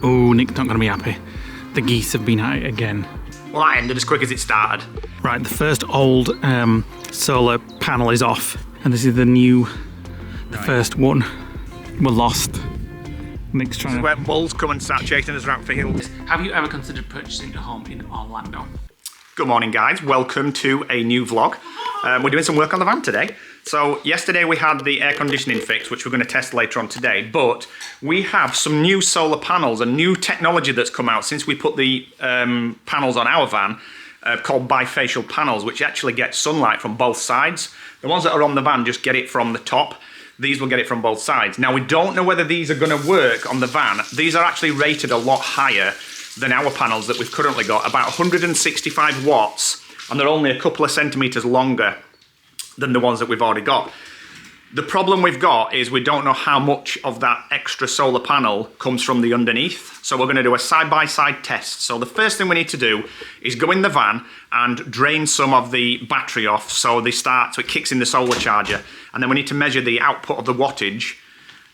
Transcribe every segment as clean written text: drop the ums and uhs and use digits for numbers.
Oh, Nick's not going to be happy. The geese have been at it again. Well, that ended as quick as it started. Right, the first old solar panel is off, and this is the first one. We're lost. Nick's trying This is where bulls come and start chasing us around fields. Have you ever considered purchasing a home in Orlando? Good morning, guys. Welcome to a new vlog. We're doing some work on the van today. So yesterday we had the air conditioning fixed, which we're going to test later on today, but we have some new solar panels, a new technology that's come out since we put the panels on our van, called bifacial panels, which actually get sunlight from both sides. The ones that are on the van just get it from the top. These will get it from both sides. Now, we don't know whether these are going to work on the van. These are actually rated a lot higher than our panels that we've currently got, about 165 watts, and they're only a couple of centimetres longer than the ones that we've already got. The problem we've got is we don't know how much of that extra solar panel comes from the underneath. So we're going to do a side-by-side test. So the first thing we need to do is go in the van and drain some of the battery off so it kicks in the solar charger. And then we need to measure the output of the wattage.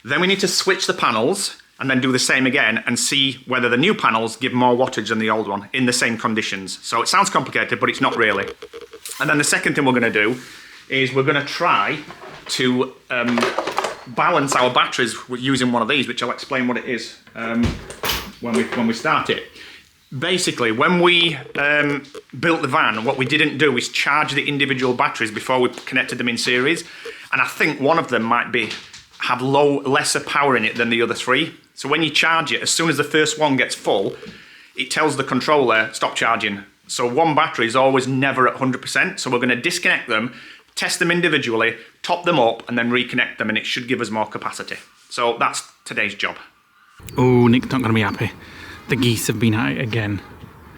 Then we need to switch the panels and then do the same again and see whether the new panels give more wattage than the old one in the same conditions. So it sounds complicated, but it's not really. And then the second thing we're going to do is we're going to try to balance our batteries using one of these, which I'll explain what it is when we start it. Basically, when we built the van, what we didn't do is charge the individual batteries before we connected them in series, and I think one of them might have lesser power in it than the other three. So when you charge it, as soon as the first one gets full, it tells the controller stop charging. So one battery is always never at 100%. So we're going to disconnect them, test them individually, top them up, and then reconnect them, and it should give us more capacity. So that's today's job. Oh, Nick's not going to be happy. The geese have been at it again.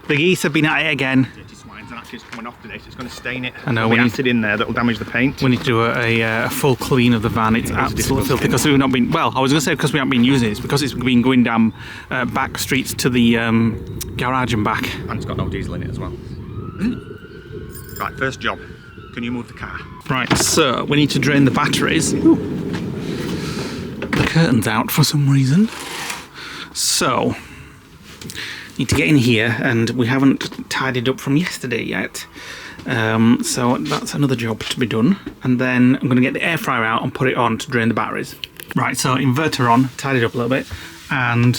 The geese have been at it again. Dirty swines, and actually it's coming off today, so it's going to stain it. I know. We acid in there that'll damage the paint. We need to do a full clean of the van. It's absolutely filthy because we've not been. Well, I was going to say because we haven't been using it. It's because it's been going down back streets to the garage and back. And it's got no diesel in it as well. Right, first job. Can you move the car? Right, so we need to drain the batteries. Ooh. The curtain's out for some reason. So, need to get in here, and we haven't tidied up from yesterday yet. So that's another job to be done. And then I'm going to get the air fryer out and put it on to drain the batteries. Right, so inverter on, tidied up a little bit, and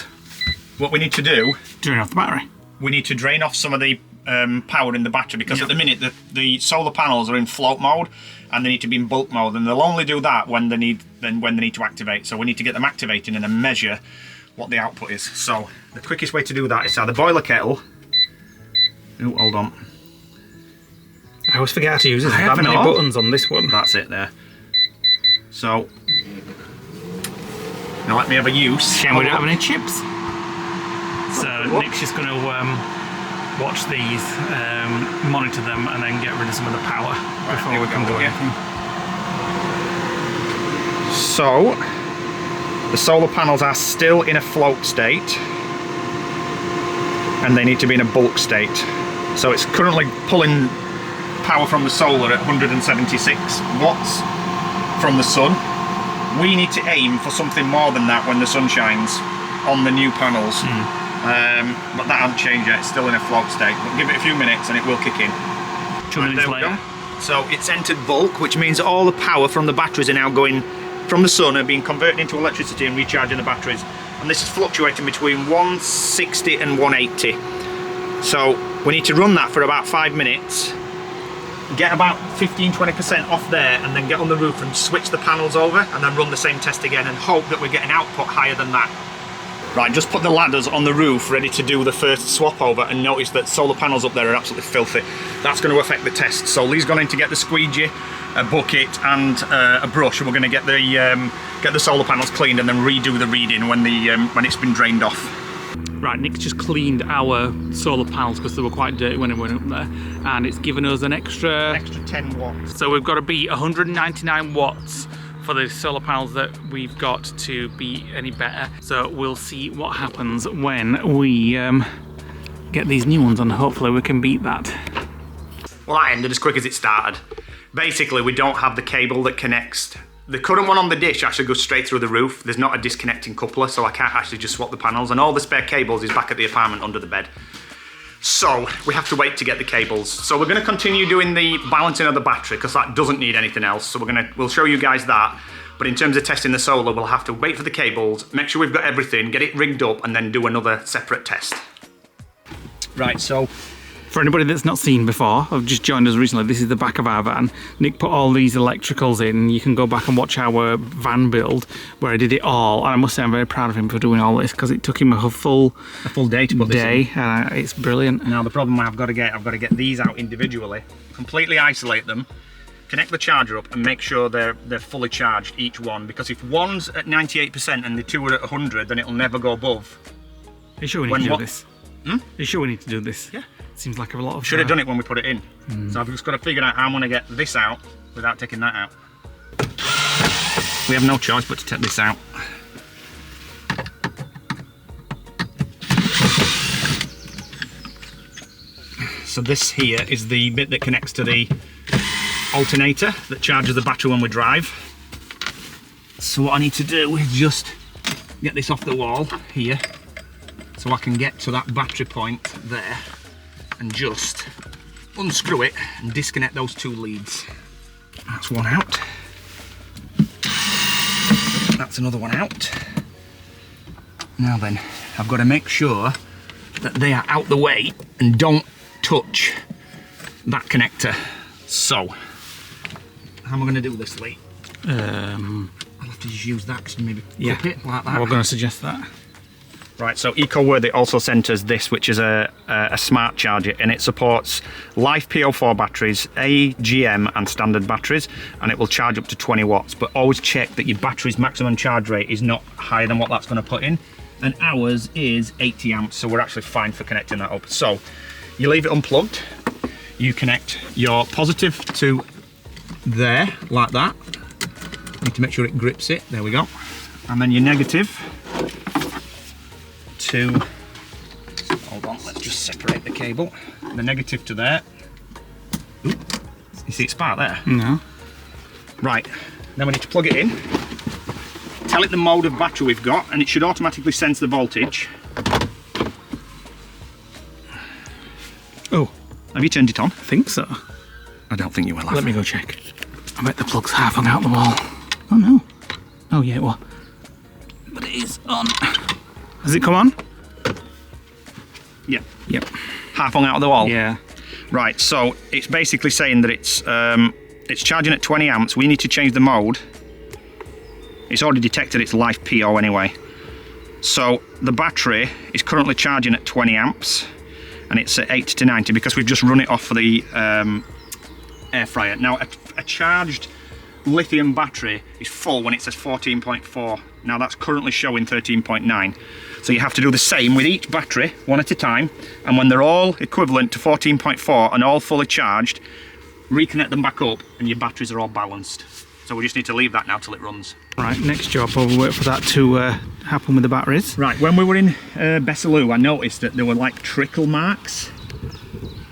what we need to do, drain off the battery. We need to drain off some of the power in the battery, because at the minute the solar panels are in float mode and they need to be in bulk mode, and they'll only do that when they need to activate. So we need to get them activating and then measure what the output is. So the quickest way to do that is to have the boiler kettle. Oh, hold on. I always forget how to use it. I have many buttons on this one. That's it there. So now let me have a use. Shame we don't have any chips. So Nick's just going to watch these, monitor them, and then get rid of some of the power before we can do anything. So the solar panels are still in a float state, and they need to be in a bulk state. So it's currently pulling power from the solar at 176 watts from the sun. We need to aim for something more than that when the sun shines on the new panels. But that hasn't changed yet, it's still in a float state. But give it a few minutes and it will kick in. 2 minutes later. So it's entered bulk, which means all the power from the batteries are now going from the sun and being converted into electricity and recharging the batteries. And this is fluctuating between 160 and 180. So we need to run that for about 5 minutes, get about 15-20% off there, and then get on the roof and switch the panels over, and then run the same test again and hope that we get an output higher than that. Right, just put the ladders on the roof ready to do the first swap over, and notice that solar panels up there are absolutely filthy. That's going to affect the test. So Lee's gone in to get the squeegee, a bucket and a brush, and we're going to get the solar panels cleaned and then redo the reading when it's been drained off. Right, Nick's just cleaned our solar panels because they were quite dirty when it went up there, and it's given us an extra 10 watts. So we've got to be 199 watts for the solar panels that we've got to be any better. So we'll see what happens when we get these new ones on. Hopefully we can beat that. Well, that ended as quick as it started. Basically, we don't have the cable that connects the current one on the dish actually goes straight through the roof. There's not a disconnecting coupler, so I can't actually just swap the panels, and all the spare cables is back at the apartment under the bed. So we have to wait to get the cables. So we're going to continue doing the balancing of the battery because that doesn't need anything else. So we'll show you guys that. But in terms of testing the solar, we'll have to wait for the cables, make sure we've got everything, get it rigged up, and then do another separate test. Right, so for anybody that's not seen before, I've just joined us recently, this is the back of our van. Nick put all these electricals in. You can go back and watch our van build where I did it all. And I must say I'm very proud of him for doing all this because it took him a full day to put this in. It's brilliant. Now the problem I've got to get these out individually, completely isolate them, connect the charger up and make sure they're fully charged, each one, because if one's at 98% and the two are at 100, then it'll never go above. Are you sure we need to do this? Are you sure we need to do this? Yeah. Seems like a lot of... Should have done it when we put it in. So I've just got to figure out how I'm going to get this out without taking that out. We have no choice but to take this out. So this here is the bit that connects to the alternator that charges the battery when we drive. So what I need to do is just get this off the wall here so I can get to that battery point there and just unscrew it and disconnect those two leads. That's one out. That's another one out. Now then, I've got to make sure that they are out the way and don't touch that connector. So, how am I going to do this, Lee? I'll have to just use that to maybe clip it like that. We're going to suggest that. Right, so EcoWorthy also sent us this, which is a smart charger, and it supports Life PO4 batteries, AGM and standard batteries, and it will charge up to 20 watts. But always check that your battery's maximum charge rate is not higher than what that's going to put in. And ours is 80 amps, so we're actually fine for connecting that up. So you leave it unplugged, you connect your positive to there, like that. You need to make sure it grips it, there we go. And then your negative to, hold on, let's just separate the cable. The negative to there. Ooh, you see it spark there? No. Right, then we need to plug it in. Tell it the mode of battery we've got, and it should automatically sense the voltage. Oh, have you turned it on? I think so. I don't think you will. Let me go check. I bet the plug's half hung out the wall. Oh no. Oh yeah, well. But it is on. Has it come on? Yeah. Yep. Half hung out of the wall? Yeah. Right, so it's basically saying that it's charging at 20 amps. We need to change the mode. It's already detected it's Life PO anyway. So the battery is currently charging at 20 amps and it's at 80 to 90 because we've just run it off for the air fryer. Now a charged lithium battery is full when it says 14.4. Now that's currently showing 13.9. So you have to do the same with each battery, one at a time, and when they're all equivalent to 14.4 and all fully charged, reconnect them back up and your batteries are all balanced. So we just need to leave that now till it runs. Right, next job, we'll wait for that to happen with the batteries. Right, when we were in Bessaloo, I noticed that there were like trickle marks,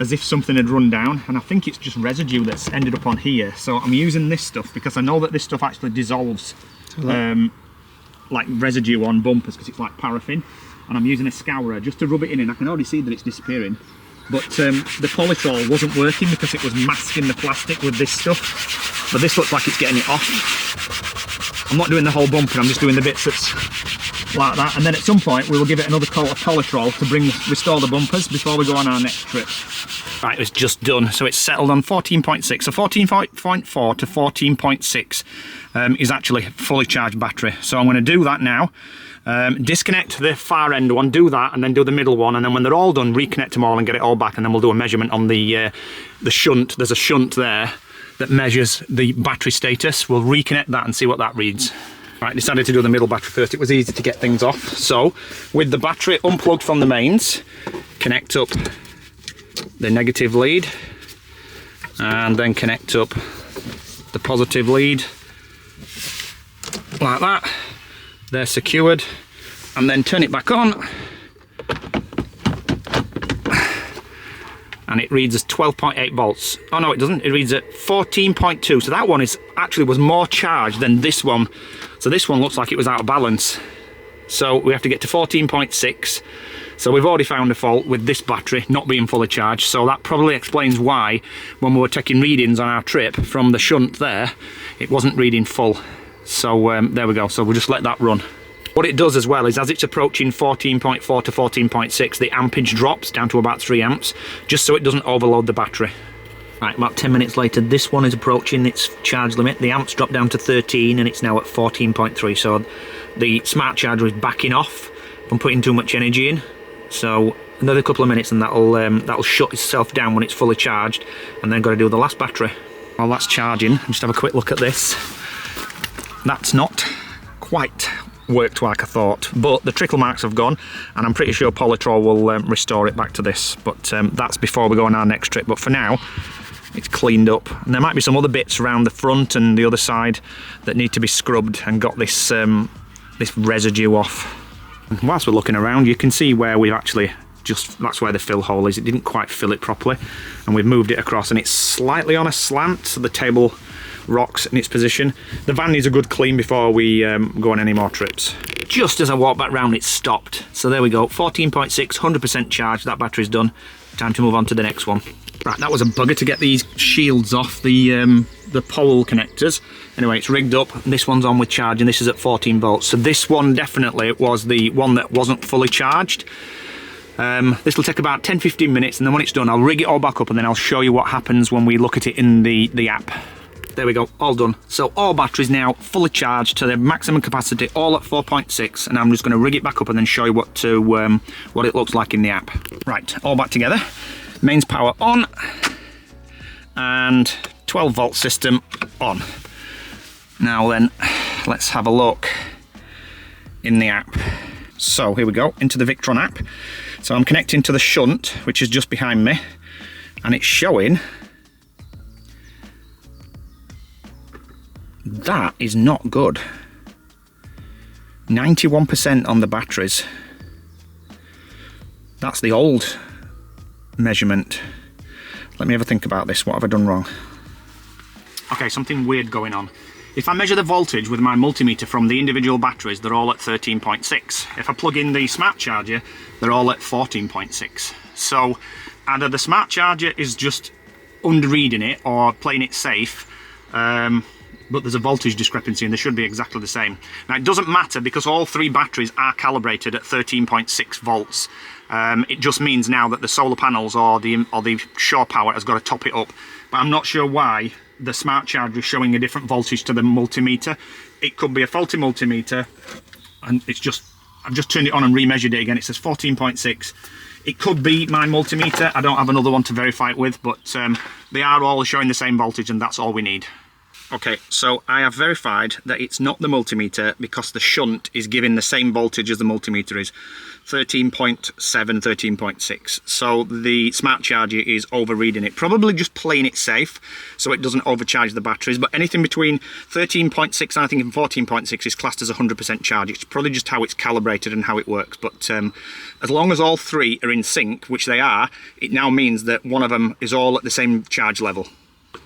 as if something had run down, and I think it's just residue that's ended up on here. So I'm using this stuff because I know that this stuff actually dissolves like residue on bumpers because it's like paraffin, and I'm using a scourer just to rub it in, and I can already see that it's disappearing. But the polytrol wasn't working because it was masking the plastic with this stuff. But this looks like it's getting it off. I'm not doing the whole bumper, I'm just doing the bits that's like that. And then at some point we will give it another coat of polytrol to restore the bumpers before we go on our next trip. Right, it's just done. So it's settled on 14.6. So 14.4 to 14.6 is actually a fully charged battery. So I'm going to do that now. Disconnect the far end one, do that, and then do the middle one, and then when they're all done, reconnect them all and get it all back, and then we'll do a measurement on the shunt. There's a shunt there that measures the battery status. We'll reconnect that and see what that reads. Right, decided to do the middle battery first. It was easy to get things off. So with the battery unplugged from the mains, connect up the negative lead and then connect up the positive lead like that. They're secured, and then turn it back on and it reads as 12.8 volts. Oh no, it doesn't. It reads at 14.2. So that one is actually was more charged than this one. So this one looks like it was out of balance. So we have to get to 14.6. So we've already found a fault with this battery not being fully charged. So that probably explains why when we were taking readings on our trip from the shunt there, it wasn't reading full. So there we go. So we'll just let that run. What it does as well is as it's approaching 14.4 to 14.6, the ampage drops down to about 3 amps, just so it doesn't overload the battery. Right, about 10 minutes later, this one is approaching its charge limit. The amps dropped down to 13 and it's now at 14.3. So the smart charger is backing off from putting too much energy in. So another couple of minutes and that'll shut itself down when it's fully charged, and then got to do the last battery. While that's charging, just have a quick look at this. That's not quite worked like I thought, but the trickle marks have gone, and I'm pretty sure Polytrol will restore it back to this, but that's before we go on our next trip. But for now, it's cleaned up, and there might be some other bits around the front and the other side that need to be scrubbed and got this this residue off. And whilst we're looking around, you can see where we've actually that's where the fill hole is. It didn't quite fill it properly, and we've moved it across, and it's slightly on a slant, so the table rocks in its position. The van needs a good clean before we go on any more trips. Just as I walk back round, it stopped. So there we go, 14.6, 100% charged. That battery's done. Time to move on to the next one. Right, that was a bugger to get these shields off the pole connectors. Anyway, it's rigged up. This one's on with charge, and this is at 14 volts. So this one definitely was the one that wasn't fully charged. This will take about 10-15 minutes, and then when it's done, I'll rig it all back up, and then I'll show you what happens when we look at it in the app. There we go, all done. So all batteries now fully charged to their maximum capacity, all at 4.6, and I'm just going to rig it back up and then show you what it looks like in the app. Right, all back together. Mains power on, and 12 volt system on. Now then, let's have a look in the app. So here we go, into the Victron app. So I'm connecting to the shunt, which is just behind me, and it's showing that is not good. 91% on the batteries. That's the old measurement. Let me have a think about this. What have I done wrong? Okay, something weird going on. If I measure the voltage with my multimeter from the individual batteries, they're all at 13.6. If I plug in the smart charger, they're all at 14.6. So either the smart charger is just under-reading it or playing it safe, but there's a voltage discrepancy and they should be exactly the same. Now it doesn't matter because all 3 batteries are calibrated at 13.6 volts. It just means now that the solar panels or the shore power has got to top it up. But I'm not sure why the smart charger is showing a different voltage to the multimeter. It could be a faulty multimeter, and I've just turned it on and remeasured it again. It says 14.6. It could be my multimeter. I don't have another one to verify it with, but they are all showing the same voltage, and that's all we need. Okay, so I have verified that it's not the multimeter because the shunt is giving the same voltage as the multimeter is, 13.7, 13.6. So the smart charger is overreading it, probably just playing it safe so it doesn't overcharge the batteries, but anything between 13.6 and I think 14.6 is classed as 100% charge. It's probably just how it's calibrated and how it works, but as long as all 3 are in sync, which they are, it now means that one of them is all at the same charge level.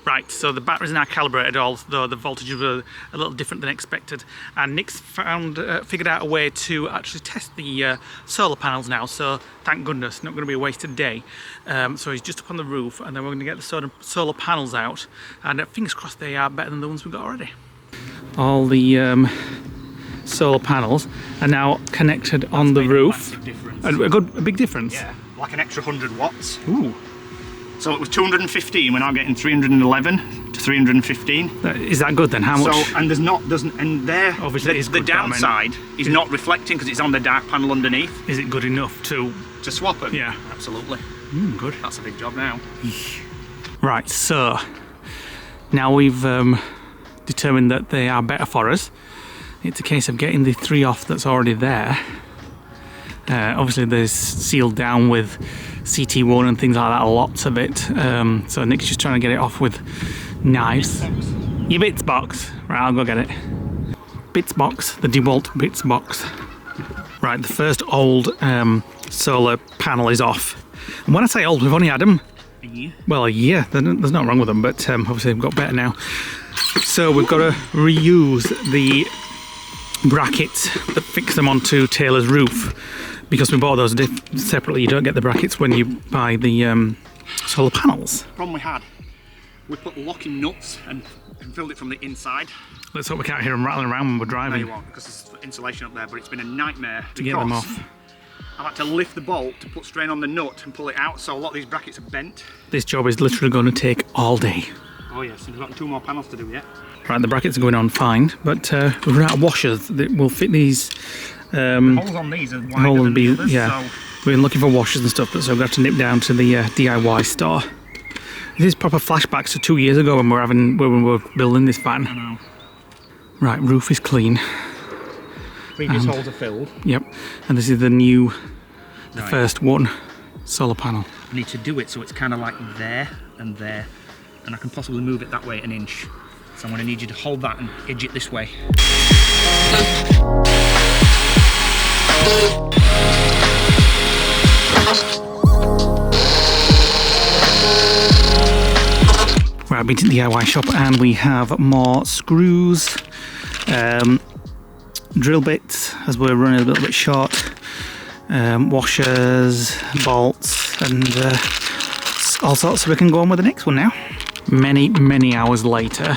Right, so the batteries are now calibrated, although the voltages were a little different than expected. And Nick's figured out a way to actually test the solar panels now, so thank goodness, not going to be a wasted day. So he's just up on the roof, and then we're going to get the solar panels out, and fingers crossed they are better than the ones we've got already. All the solar panels are now connected on the roof. A big difference? Yeah, like an extra 100 watts. Ooh. So it was 215, we're now getting 311 to 315. Is that good then? How much? So, and obviously the downside is not reflecting because it's on the dark panel underneath. Is it good enough to swap them? Yeah. Absolutely. Good. That's a big job now. Right, so now we've determined that they are better for us. It's a case of getting the 3 off that's already there. Obviously they're sealed down with CT1 and things like that, lots of it. So Nick's just trying to get it off with knives. Your bits box. Right, I'll go get it. Bits box, the DeWalt bits box. Right, the first old solar panel is off. And when I say old, we've only had them a year. Well, yeah, there's nothing wrong with them, but obviously they've got better now. So we've got to reuse the brackets that fix them onto Taylor's roof, because we bought those separately. You don't get the brackets when you buy the solar panels. The problem we had, we put locking nuts and filled it from the inside. Let's hope we can't hear them rattling around when we're No, driving. you won't, because there's insulation up there, but it's been a nightmare To get them off. I've had to lift the bolt to put strain on the nut and pull it out, so a lot of these brackets are bent. This job is literally going to take all day. Oh yes, we've got 2 more panels to do yet. Right, the brackets are going on fine, but we've run out of washers that will fit these. The holes on these are wider Hole than and the be, others, yeah. so We've been looking for washers and stuff, but so we're going to have to nip down to the DIY store. This is proper flashbacks to 2 years ago when we were building this van. I know. Right, roof is clean. Previous holes are filled. Yep, and this is the new, the Right. first one, solar panel. I need to do it so it's kind of like there and there, and I can possibly move it that way 1 inch. So I'm going to need you to hold that and edge it this way. Right, I've been to the DIY shop and we have more screws, drill bits as we're running a little bit short, washers, bolts, and all sorts, so we can go on with the next one now. Many hours later,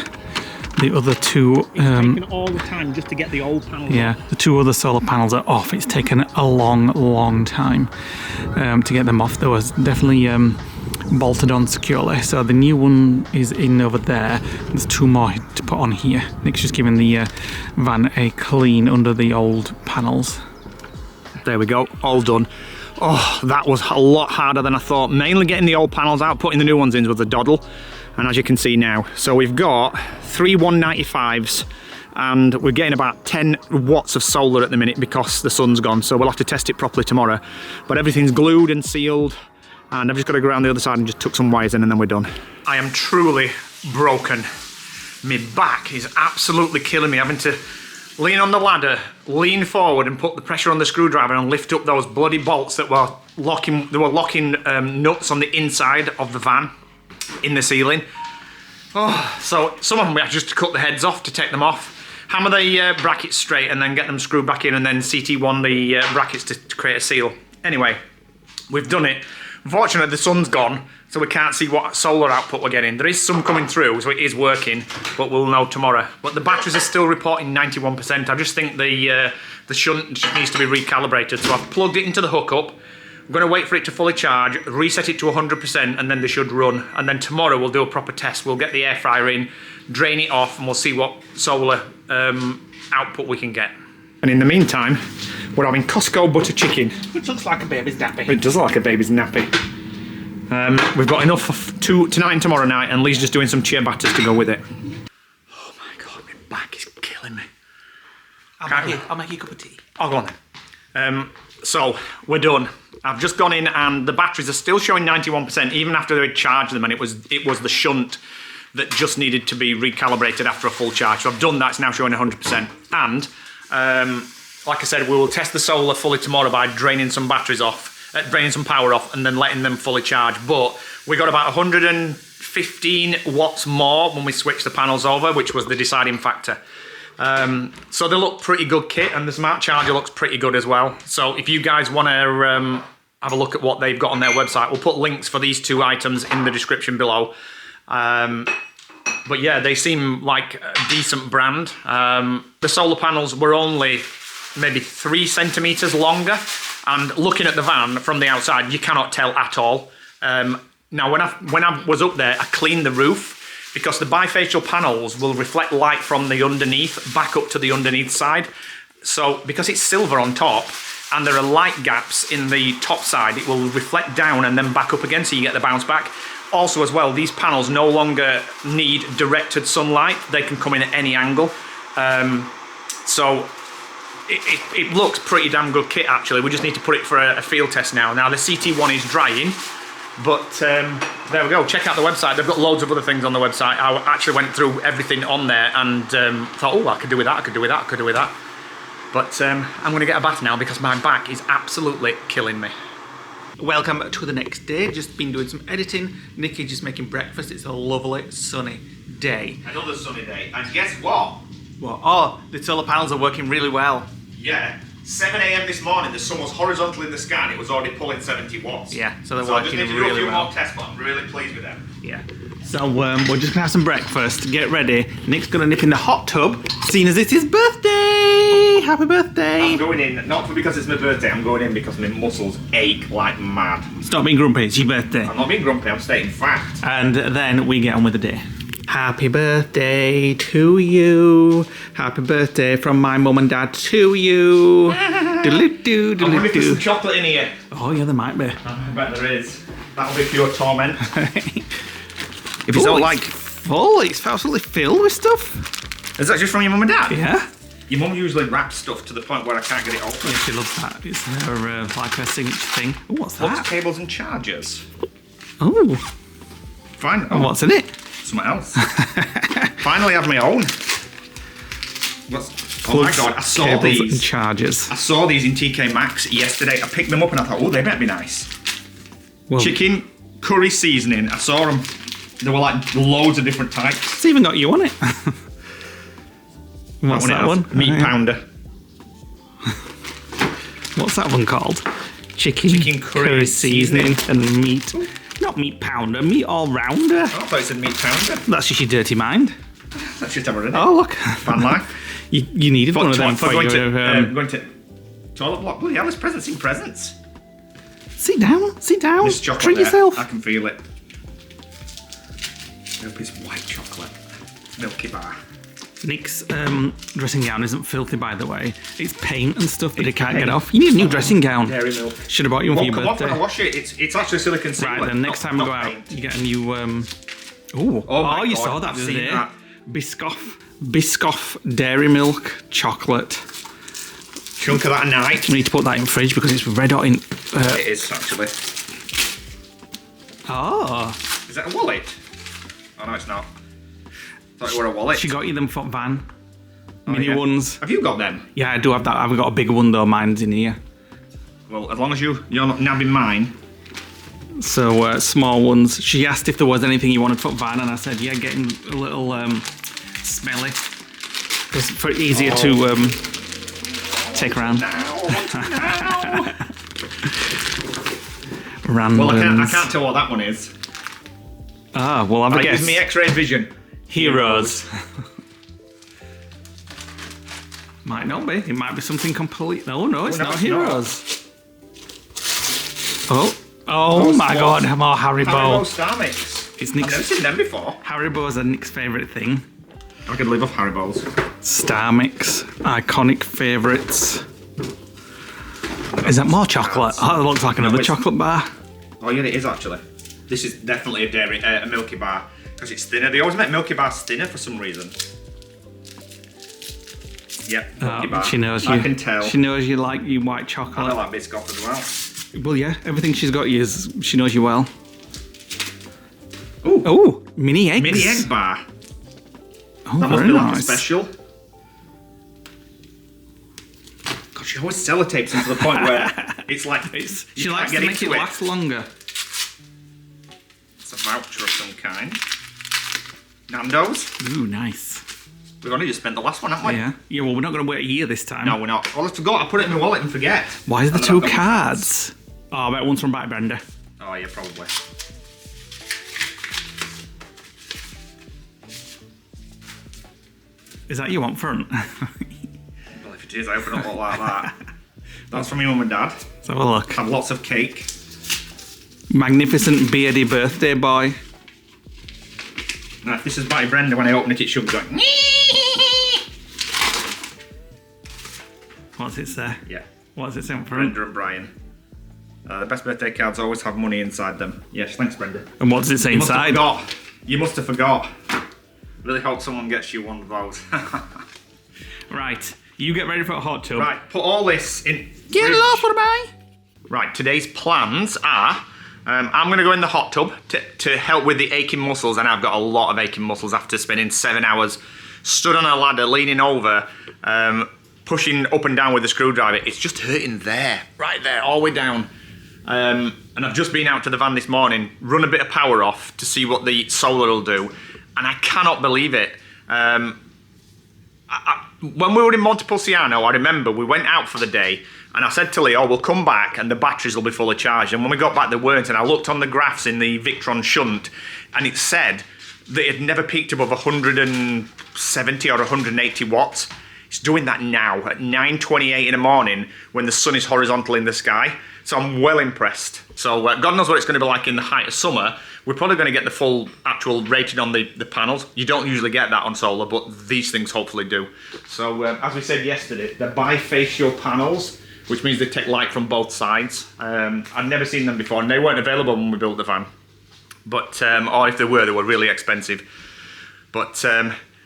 the other two, Taking all the time just to get the old panels off. the two other solar panels are off. It's taken a long time to get them off. There was definitely bolted on securely, so the new one is in over there. There's 2 more to put on here. Nick's just giving the van a clean under the old panels. There we go, all done. Oh, that was a lot harder than I thought. Mainly getting the old panels out, putting the new ones in was a doddle. And as you can see now, so we've got 3 195s and we're getting about 10 watts of solar at the minute because the sun's gone, so we'll have to test it properly tomorrow. But everything's glued and sealed, and I've just got to go around the other side and just tuck some wires in and then we're done. I am truly broken. My back is absolutely killing me, having to lean on the ladder, lean forward and put the pressure on the screwdriver and lift up those bloody bolts that were locking nuts on the inside of the van in the ceiling. Oh, so some of them we had just to cut the heads off to take them off, hammer the brackets straight and then get them screwed back in, and then CT1 the brackets to create a seal. Anyway, we've done it. Unfortunately, the sun's gone, so we can't see what solar output we're getting. There is some coming through, so it is working, but we'll know tomorrow. But the batteries are still reporting 91%. I just think the shunt needs to be recalibrated. So I've plugged it into the hookup. I'm going to wait for it to fully charge, reset it to 100%, and then they should run. And then tomorrow we'll do a proper test. We'll get the air fryer in, drain it off, and we'll see what solar output we can get. And in the meantime, we're having Costco butter chicken. Which looks like a baby's nappy. It does look like a baby's nappy. We've got enough for 2 tonight and tomorrow night, and Lee's just doing some ciabattas to go with it. Oh my god, my back is killing me. I'll make you a cup of tea. Oh, go on then. So, we're done. I've just gone in and the batteries are still showing 91%, even after they charged them, and it was the shunt that just needed to be recalibrated after a full charge. So I've done that, it's now showing 100%. And, like I said, we will test the solar fully tomorrow by draining some batteries off, draining some power off, and then letting them fully charge. But we got about 115 watts more when we switched the panels over, which was the deciding factor. So they look pretty good kit, and the smart charger looks pretty good as well. So if you guys want to have a look at what they've got on their website, we'll put links for these 2 items in the description below. But yeah, they seem like a decent brand. The solar panels were only maybe 3 centimeters longer, and looking at the van from the outside, you cannot tell at all. Now, when I was up there, I cleaned the roof, because the bifacial panels will reflect light from the underneath back up to the underneath side. So because it's silver on top and there are light gaps in the top side, it will reflect down and then back up again, so you get the bounce back. Also as well, these panels no longer need directed sunlight. They can come in at any angle. So it looks pretty damn good kit actually. We just need to put it for a field test now. Now the CT1 is drying. But there we go, check out the website. They've got loads of other things on the website. I actually went through everything on there and thought, oh, I could do with that, I could do with that, I could do with that. But I'm going to get a bath now because my back is absolutely killing me. Welcome to the next day. Just been doing some editing. Nikki just making breakfast. It's a lovely sunny day. Another sunny day. And guess what? Well, oh, the solar panels are working really well. Yeah. 7 a.m. this morning, the sun was horizontal in the sky and it was already pulling 70 watts. Yeah, so they're I just working need to do a really few well. more tests, but I'm really pleased with them. Yeah. So we're just gonna have some breakfast, get ready. Nick's gonna nip in the hot tub, seeing as it's his birthday. Happy birthday. I'm going in, not because it's my birthday, I'm going in because my muscles ache like mad. Stop being grumpy, it's your birthday. I'm not being grumpy, I'm stating fact. And then we get on with the day. Happy birthday to you. Happy birthday from my mum and dad to you. Do-do-do, I wonder if there's some do-do-do. chocolate in here. Oh yeah, there might be. I bet there is. That'll be pure torment. If it's all like full, it's absolutely filled with stuff. Is that just from your mum and dad? Yeah. Your mum usually wraps stuff to the point where I can't get it off. Yeah, she loves that. It's her like her signature thing. Oh, what's Flux that? cables and chargers. Oh, Fine. and what's in it? Something else. Finally have my own. Oh my god, I saw Cables and these. chargers. I saw these in TK Maxx yesterday. I picked them up and I thought, oh, they better be nice. Well, Chicken curry seasoning. I saw them. There were like loads of different types. it's even got you on it. What's it that has. one? Meat Oh, yeah. pounder. What's that one called? Chicken curry seasoning and meat. Not meat pounder, meat all rounder. Oh, I thought it said meat pounder. That's just your dirty mind. That's just ever in it. Oh look, Fan life. you needed one of them For for going your, to toilet block. Bloody hell, there's presents in presents. Sit down, This chocolate treat there, yourself. I can feel it. I hope it's white chocolate. Milky bar. Nick's dressing gown isn't filthy, by the way. It's paint and stuff that he can't get off. You need a new dressing gown. Dairy milk. Should have bought you one for Won't your come off when I birthday. wash it. It's actually silicon sealer. Right, then next time we go out, paint. you get a new. Ooh. Oh my you God, saw that I've the other seen day. that. Biscoff dairy milk chocolate. Chunk of that a night. We need to put that in the fridge because it's red hot in. It is actually. Oh, Is that a wallet? Oh no, it's not. Thought it were a wallet. she got you them for van. Oh, Mini yeah. ones. Have you got them? Yeah, I do have that. I've got a bigger one though. Mine's in here. Well, as long as you're not nabbing mine. So small ones. She asked if there was anything you wanted for van, and I said, yeah, getting a little smelly. It's for easier to take around. Now. Randoms. Well, I can't tell what that one is. Ah, well, have a I guess. use me X-ray vision. Heroes. Might not be. It might be something complete. No, no, it's no, not it's Heroes. Oh my God! More Haribo Haribo. Star Mix. It's I've never Nick's. seen them before. Haribo's are Nick's favourite thing. I could live off Haribos. Star Mix, iconic favourites. Is that more chocolate? Oh, that looks like another it's- chocolate bar. Oh yeah, it is actually. This is definitely a Milky Bar because it's thinner. They always make Milky Bars thinner for some reason. Yep, Milky Bar. She knows you. I can tell. She knows you like your white I chocolate. like Biscoff as well. Well, yeah, everything she's got you is. She knows you well. Ooh, Oh, mini eggs. mini egg bar. Oh, That must very be like a nice. special. God, she always sellotapes them to the point where it's like She likes to make it last longer. It's a voucher of some kind. Nando's. Ooh, nice. We've only just spent the last one, haven't we? Yeah. Yeah. Well, we're not going to wait a year this time. No, we're not. Well, I forgot. I put it in my wallet and forget. Why is there And then two I've got my cards? Oh, I bet one's from Back Brenda. Oh yeah, probably. Is that you on front? Well, if it is, I hope it don't look like that. That's from your mum and dad. Let's have a look. Have lots of cake. Magnificent beardy birthday boy. Now, if this is by Brenda, when I open it, it should be going. What's it say? Yeah, What's it say on front? Brenda and Brian. The best birthday cards always have money inside them. Yes, thanks, Brenda. And what does it say You must have inside? forgot. You must have forgot. Really hope someone gets you one of those. Right. You get ready for a hot tub. Right, put all this in. Get fridge. it off for me. Right, today's plans are I'm going to go in the hot tub to help with the aching muscles, and I've got a lot of aching muscles after spending 7 hours stood on a ladder, leaning over, pushing up and down with a screwdriver. It's just hurting there, right there, all the way down. And And I've just been out to the van this morning, run a bit of power off to see what the solar will do, and I cannot believe it. When we were in Montepulciano, I remember we went out for the day, and I said to Leo, we'll come back and the batteries will be fully charged. And when we got back, they weren't, and I looked on the graphs in the Victron shunt, and it said that it had never peaked above 170 or 180 watts. It's doing that now at 9:28 in the morning when the sun is horizontal in the sky. So I'm well impressed. So God knows what it's going to be like in the height of summer. We're probably going to get the full actual rating on the panels. You don't usually get that on solar, but these things hopefully do. So as we said yesterday, they're bifacial panels, which means they take light from both sides. I'd never seen them before, and they weren't available when we built the van. But, or if they were really expensive. But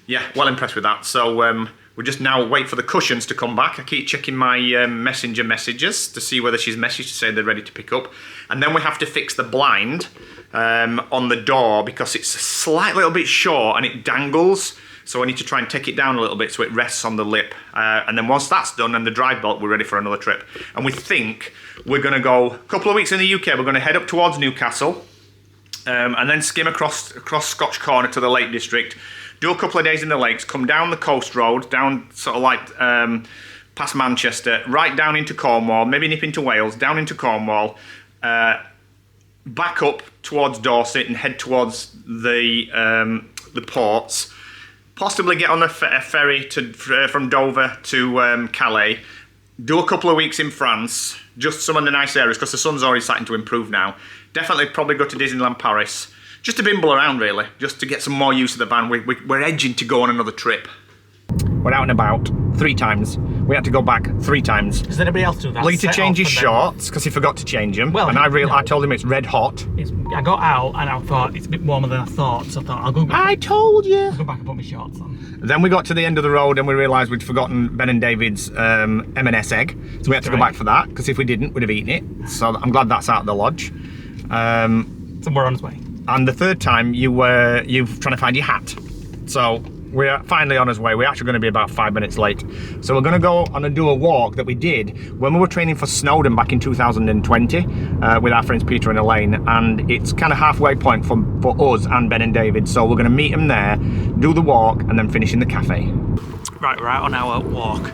yeah, well impressed with that. So we just now wait for the cushions to come back. I keep checking my messenger messages to see whether she's messaged to say they're ready to pick up. And then we have to fix the blind on the door because it's a slight little bit short and it dangles. So I need to try and take it down a little bit so it rests on the lip. And then once that's done and the drive bolt, we're ready for another trip. And we think we're going to go a couple of weeks in the UK. We're going to head up towards Newcastle and then skim across Scotch Corner to the Lake District. Do a couple of days in the lakes, come down the coast road, down sort of like past Manchester, right down into Cornwall, maybe nip into Wales, down into Cornwall, back up towards Dorset and head towards the ports. Possibly get on a ferry from Dover to Calais. Do a couple of weeks in France, just some of the nice areas because the sun's already starting to improve now. Definitely probably go to Disneyland Paris. Just to bimble around really, just to get some more use of the van. We're edging to go on another trip. We're out and about 3 times. We had to go back 3 times. Does anybody else do that? Lee to change his shorts because he forgot to change them. Well, and I told him it's red hot. I got out and I thought it's a bit warmer than I thought, so I thought I'll go back. I told you. I'll go back and put my shorts on. Then we got to the end of the road and we realised we'd forgotten Ben and David's M&S egg, so we had to go back for that because if we didn't, we'd have eaten it. So I'm glad that's out of the lodge. So we're on its way. And the third time you were trying to find your hat. So we're finally on his way. We're actually going to be about 5 minutes late. So we're going to go on and do a walk that we did when we were training for Snowdon back in 2020 with our friends Peter and Elaine. And it's kind of halfway point for us and Ben and David. So we're going to meet them there, do the walk, and then finish in the cafe. Right, we're out on our walk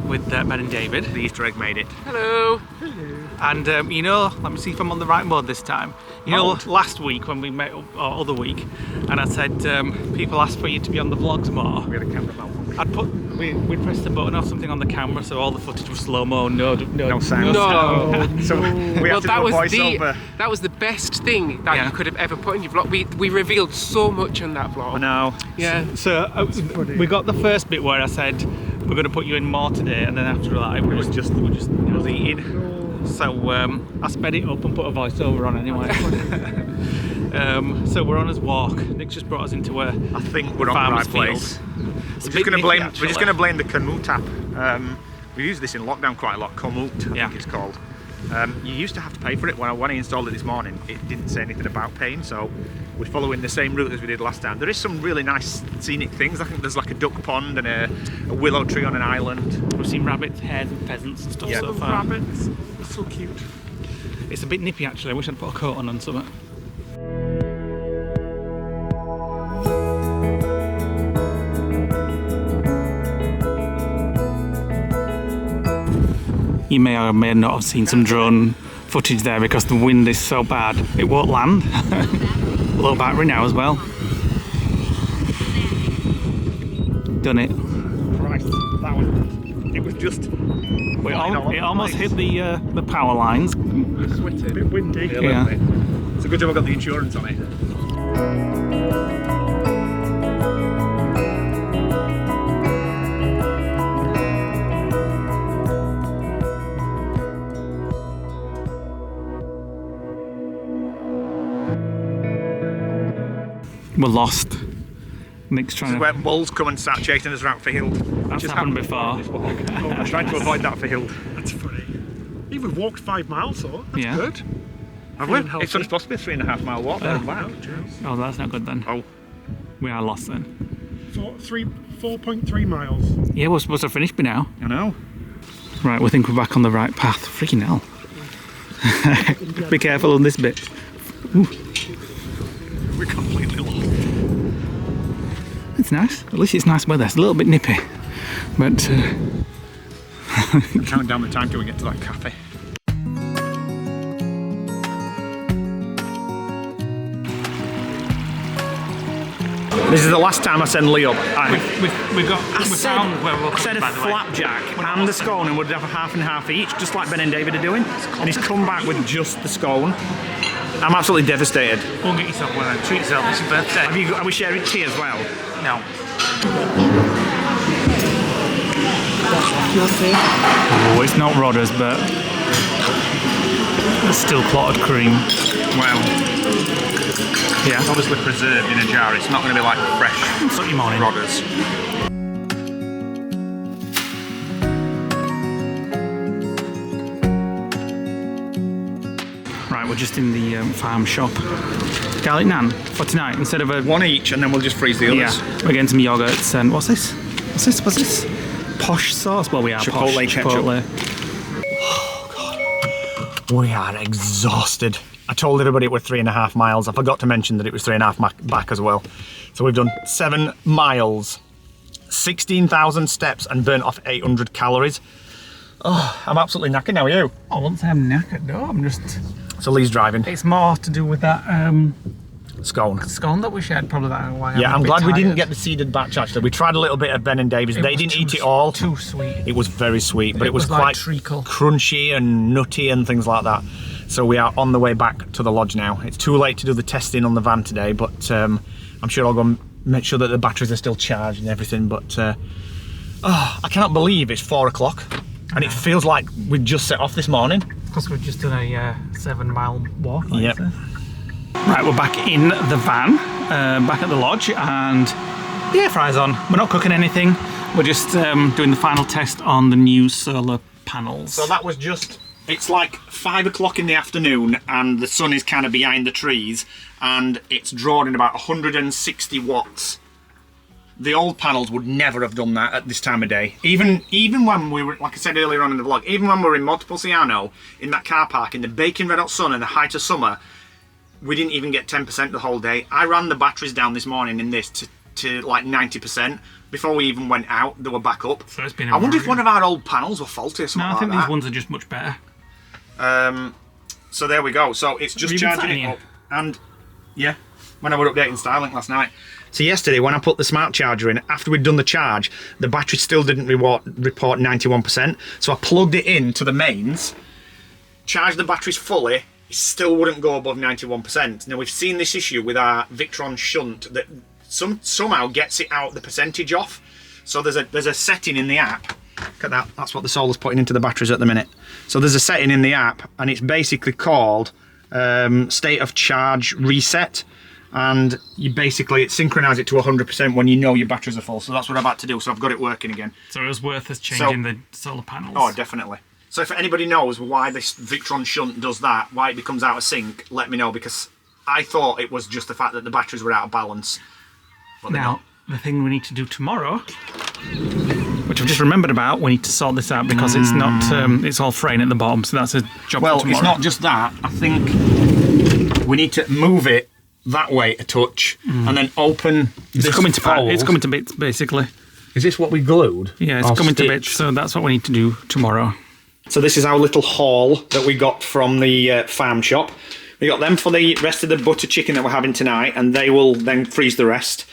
with Ben and David. The Easter egg made it. Hello. Hello. And you know, let me see if I'm on the right mode this time. You know, last week when we met, or other week, and I said people asked for you to be on the vlogs more. We had a camera mount. We'd press the button or something on the camera, so all the footage was slow mo, no sound. No. So we had to do a voiceover. That was the best thing that you could have ever put in your vlog. We revealed so much on that vlog. I know. Yeah. So we got the first bit where I said we're going to put you in more today, and then after that it was just eating. So I sped it up and put a voiceover on anyway. So we're on his walk. Nick's just brought us into a I think we're on the right place. We're just going to blame the Komoot app. We use this in lockdown quite a lot. Komoot, I think it's called. You used to have to pay for it. When I installed it this morning, it didn't say anything about paying, so we're following the same route as we did last time. There is some really nice scenic things. I think there's like a duck pond and a willow tree on an island. We've seen rabbits, hares and pheasants and stuff so far. Rabbits, they're so cute. It's a bit nippy actually. I wish I'd put a coat on something. You may or may not have seen some drone footage there because the wind is so bad it won't land. Low battery now as well. Done it. Christ, it was just. It almost hit the power lines. It's a bit windy. Yeah. It's a good job I got the insurance on it. We're lost. Nick's trying This is where bulls come and start chasing us around for Hild. That's happened before. I'm trying to avoid that for Hild. That's funny. We've walked 5 miles, though. That's good. Have we? It's supposed to be a 3.5 mile walk there and back. Oh, that's not good then. Oh. We are lost then. 4.3 miles. Yeah, we're supposed to finish by now. I know. Right, we think we're back on the right path. Freaking hell. Be careful on this bit. Ooh. We're completely lost. It's nice. At least it's nice weather. It's a little bit nippy, but Count down the time till we get to that cafe. This is the last time I send Lee up. we've found where we're I said a by the way. flapjack and a scone and would have a half and half each, just like Ben and David are doing. And he's come back with just the scone. I'm absolutely devastated. Go and get yourself one and treat yourself. It's your birthday. Are we sharing tea as well? No. Oh, it's not Rodders, but it's still clotted cream. Wow. Yeah. It's obviously preserved in a jar. It's not going to be like fresh What's up your morning? Rodders. Right, we're just in the farm shop. Garlic naan for tonight instead of a... One each, and then we'll just freeze the others. Yeah, we're getting some yogurts and what's this? What's this? Posh sauce? Well, we are Chipotle posh. ketchup. Chipotle. We are exhausted. I told everybody it was 3.5 miles. I forgot to mention that it was 3.5 back as well. So we've done 7 miles, 16,000 steps, and burnt off 800 calories. Oh, I'm absolutely knackered now. Are you? I won't say I'm knackered, no, I'm just... So Lee's driving. It's more to do with that Scone. scone that we shared, probably that why Yeah, I'm a bit glad we didn't tired. get the seeded batch actually. We tried a little bit of Ben and Davies. They was didn't too eat it all. Too sweet. It was very sweet, but it was like quite treacle. crunchy and nutty and things like that. So we are on the way back to the lodge now. It's too late to do the testing on the van today, but I'm sure I'll go and make sure that the batteries are still charged and everything. But I cannot believe it's 4 o'clock and it feels like we just set off this morning. Because we've just done a 7-mile walk. Yep. Right, we're back in the van, back at the lodge, and the air fryer's on. We're not cooking anything. We're just doing the final test on the new solar panels. So that was just, it's like 5 o'clock in the afternoon and the sun is kind of behind the trees and it's drawing about 160 watts. The old panels would never have done that at this time of day. Even when we were, like I said earlier on in the vlog, even when we were in Multiple Ciano, in that car park, in the baking red hot sun and the height of summer, we didn't even get 10% the whole day. I ran the batteries down this morning in this to like 90%. Before we even went out, they were back up. So it's been I wonder if one of our old panels were faulty or something No, I think like these that. ones are just much better. So there we go. So it's just Have you been charging sat in it up. And yeah, when I was updating Starlink last night. So yesterday when I put the smart charger in, after we'd done the charge, the battery still didn't report 91%. So I plugged it into the mains, charged the batteries fully, it still wouldn't go above 91%. Now we've seen this issue with our Victron shunt that somehow gets it out the percentage off. So there's a setting in the app. Look at that, that's what the solar's putting into the batteries at the minute. So there's a setting in the app and it's basically called state of charge reset. And you basically synchronize it to 100% when you know your batteries are full. So that's what I've had to do. So I've got it working again. So it was worth us changing the solar panels. Oh, definitely. So if anybody knows why this Victron shunt does that, why it becomes out of sync, let me know, because I thought it was just the fact that the batteries were out of balance. But Now, the thing we need to do tomorrow, which I've just remembered about, we need to sort this out because it's not, it's all fraying at the bottom, so that's a job well, for tomorrow. it's not just that. I think we need to move it that way a touch and then open It's this coming to fold. It's coming to bits, basically. Is this what we glued? Yeah, it's Or coming to stitched? bits, so that's what we need to do tomorrow. So this is our little haul that we got from the farm shop. We got them for the rest of the butter chicken that we're having tonight, and they will then freeze the rest.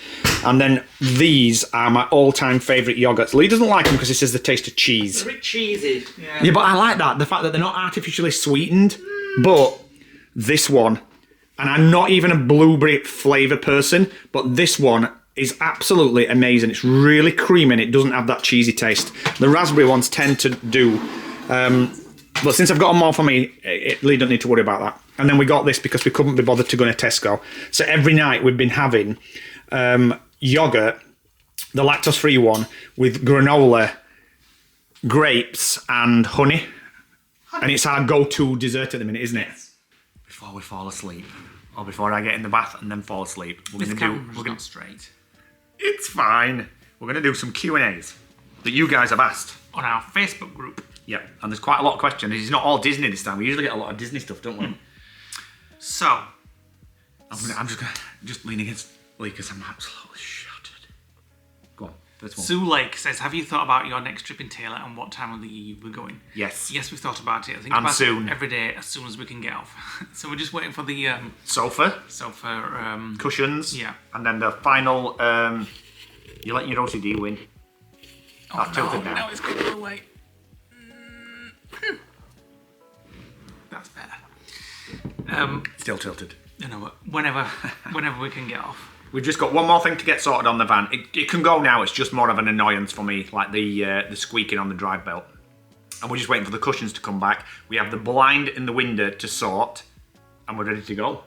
And then these are my all-time favourite yogurts. Lee doesn't like them because he says they taste of cheese. A bit cheesy. Yeah, but I like that, the fact that they're not artificially sweetened. But this one, and I'm not even a blueberry flavour person, but this one is absolutely amazing. It's really creamy and it doesn't have that cheesy taste. The raspberry ones tend to do. But since I've got them all for me, Lee don't need to worry about that. And then we got this because we couldn't be bothered to go to Tesco. So every night we've been having yogurt, the lactose-free one, with granola, grapes and honey. And it's our go-to dessert at the minute, isn't it? Before we fall asleep, or before I get in the bath and then fall asleep, we're gonna straight. It's fine. We're gonna do some Q&As that you guys have asked. On our Facebook group. Yep, and there's quite a lot of questions. It's not all Disney this time. We usually get a lot of Disney stuff, don't we? So, I'm just lean against Lee because I'm absolutely shattered. Go on, first one. Sue Lake says, have you thought about your next trip in Taylor and what time of the year we're going? Yes. Yes, we've thought about it. I think And about soon. it every day as soon as we can get off. So we're just waiting for the Sofa, cushions. cushions, Yeah. and then the final. You're letting your OCD win. That's tilted now. Now it's going away. That's better. Still tilted. You know what? Whenever we can get off. We've just got one more thing to get sorted on the van. It can go now. It's just more of an annoyance for me, like the squeaking on the drive belt. And we're just waiting for the cushions to come back. We have the blind in the window to sort, and we're ready to go.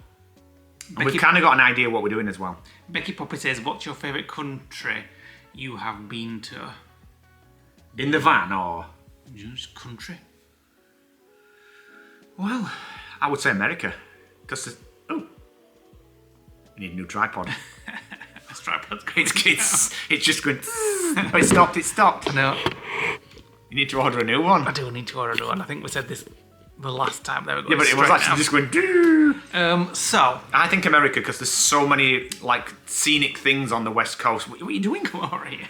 And we've kind of got an idea what we're doing as well. Becky Poppy says, what's your favourite country you have been to? In the van, or? Just country. Well, I would say America. Because, oh, we need a new tripod. This tripod's going It's just going, oh, it stopped. No, You need to order a new one. I do need to order one. I think we said this the last time. There we go. Yeah, but it was actually just going, doo. So, I think America, because there's so many, like, scenic things on the West Coast. what are you doing, Corey?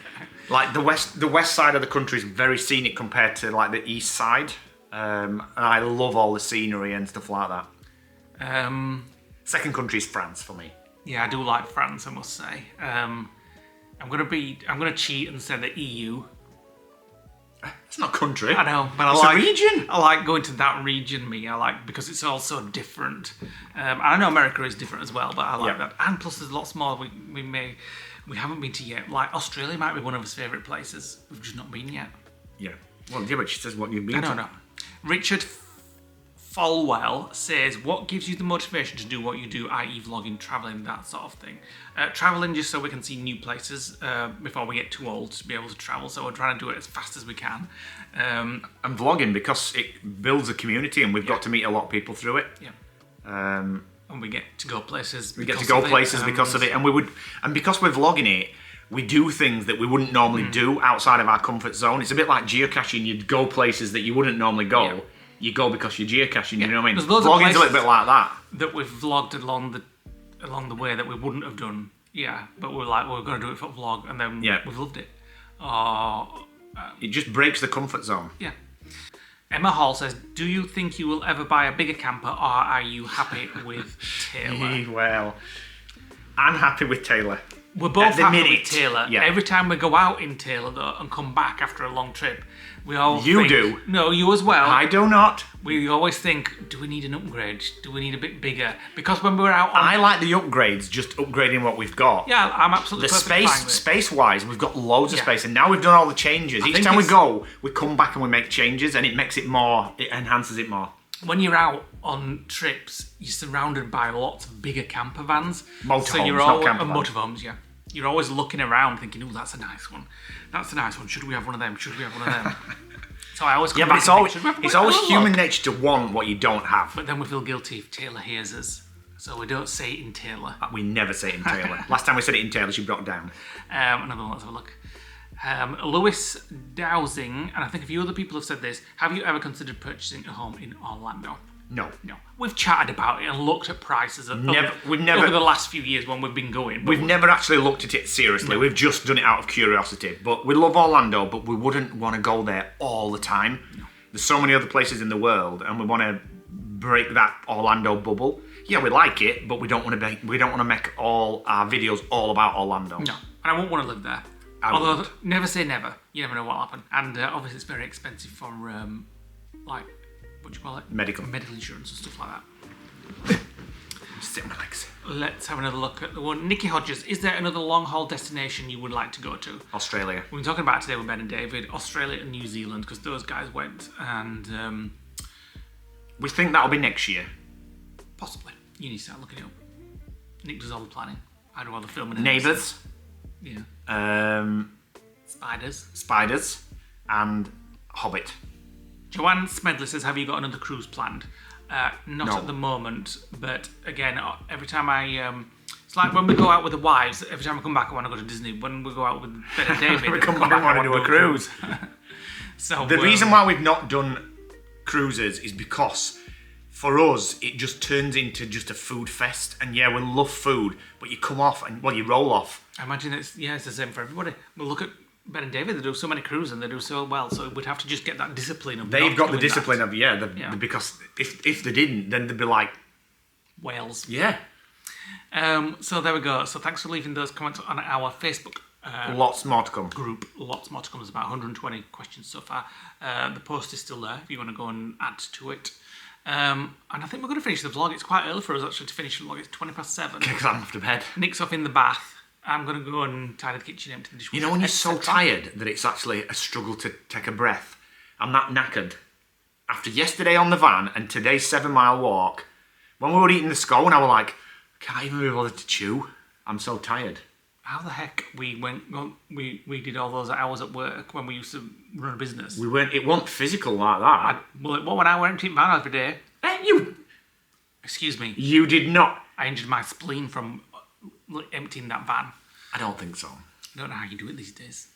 Like, the west side of the country is very scenic compared to, like, the east side. And I love all the scenery and stuff like that. Second country is France for me. Yeah, I do like France, I must say. I'm gonna cheat and say the EU. It's not country. I know, but It's a region. I like going to that region. Because it's all so different. I know America is different as well, but I like that. And plus, there's lots more we haven't been to yet. Like Australia might be one of his favourite places. We've just not been yet. Yeah. Well, yeah, but she says what you've been I to. don't know. Richard Falwell says, what gives you the motivation to do what you do, i.e. vlogging, travelling, that sort of thing? Travelling just so we can see new places before we get too old to be able to travel, so we're trying to do it as fast as we can. And vlogging because it builds a community and we've got to meet a lot of people through it. Yeah. And we get to go places. We get to go places because of it, and because we're vlogging it, we do things that we wouldn't normally do outside of our comfort zone. It's a bit like geocaching. You'd go places that you wouldn't normally go. Yeah. You go because you're geocaching. You know what I mean? Vlogging's a little bit like that. That we've vlogged along the way that we wouldn't have done. Yeah, but we're going to do it for a vlog, and then we've loved it. It just breaks the comfort zone. Yeah. Emma Hall says, do you think you will ever buy a bigger camper, or are you happy with Taylor? Well, I'm happy with Taylor. We're both happy with Taylor. Yeah. Every time we go out in Taylor, though, and come back after a long trip, we all You think, do. No, you as well. I do not. We always think, do we need an upgrade? Do we need a bit bigger? Because when we're out on... I like the upgrades, just upgrading what we've got. Yeah, I'm absolutely The perfectly fine with it. space-wise, we've got loads of space, and now we've done all the changes. Each time we go, we come back and we make changes, and it makes it more, it enhances it more. When you're out on trips, you're surrounded by lots of bigger camper vans. Motorhomes, not camper vans. Motorhomes, yeah. You're always looking around thinking, oh, that's a nice one. That's a nice one. Should we have one of them? Should we have one of them? So I always come back and think, it's always human nature to want what you don't have. But then we feel guilty if Taylor hears us. So we don't say it in Taylor. We never say it in Taylor. Last time we said it in Taylor, she brought it down. Another one, let's have a look. Lewis Dowsing, and I think a few other people have said this, have you ever considered purchasing a home in Orlando? No. We've chatted about it and looked at prices over the last few years when we've been going. We've never actually looked at it seriously. No. We've just done it out of curiosity. But we love Orlando, but we wouldn't want to go there all the time. No. There's so many other places in the world, and we want to break that Orlando bubble. Yeah, we like it, but we don't want to make all our videos all about Orlando. No, and I won't want to live there. Although, never say never. You never know what'll happen. And obviously it's very expensive for, what do you call it? Medical insurance and stuff like that. Sit on my legs. Let's have another look at the one. Nikki Hodges, is there another long-haul destination you would like to go to? Australia. We've been talking about it today with Ben and David. Australia and New Zealand, because those guys went, and... we think that'll be next year. Possibly. You need to start looking it up. Nick does all the planning. I do all the filming. Neighbours. Yeah. Spiders. And Hobbit. Joanne Smedley says, have you got another cruise planned? Not at the moment, but again, every time it's like when we go out with the wives, every time I come back I want to go to Disney. When we go out with Ben and David, we come back I want to do a cruise. So The reason why we've not done cruises is because for us it just turns into just a food fest. And yeah, we love food, but you come off and you roll off. I imagine it's the same for everybody. Well, look at Ben and David. They do so many cruises and they do so well. So we'd have to just get that discipline of. They've not got the doing discipline that. of because if they didn't, then they'd be like Wales. Yeah. So there we go. So thanks for leaving those comments on our Facebook. Lots more to come. Group, lots more to come. There's about 120 questions so far. The post is still there if you want to go and add to it. And I think we're going to finish the vlog. It's quite early for us actually to finish the vlog. It's 7:20. Because I'm off to bed. Nick's off in the bath. I'm going to go and tidy the kitchen, empty the dishwasher. You know when you're so tired that it's actually a struggle to take a breath? I'm that knackered. After yesterday on the van and today's 7-mile walk, when we were eating the scone, I was like, I can't even be bothered to chew. I'm so tired. How the heck we did all those hours at work when we used to run a business? It wasn't physical like that. When I went emptying van every day. Excuse me. You did not. I injured my spleen from emptying that van. I don't think so. I don't know how you do it these days.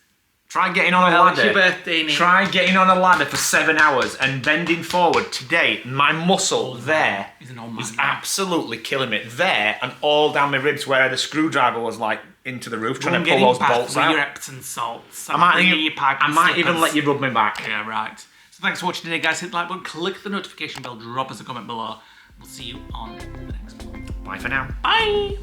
Try getting on a Well, ladder. it's your birthday, Nick. Try getting on a ladder for 7 hours and bending forward. Today, my muscle there He's an old man is now. absolutely killing me. There and all down my ribs where the screwdriver was like into the roof trying to pull those bolts out. Your Epsom salts. I might even slippers. let you rub me back. Yeah, right. So thanks for watching today, guys. Hit the like button, click the notification bell, drop us a comment below. We'll see you on the next one. Bye for now. Bye.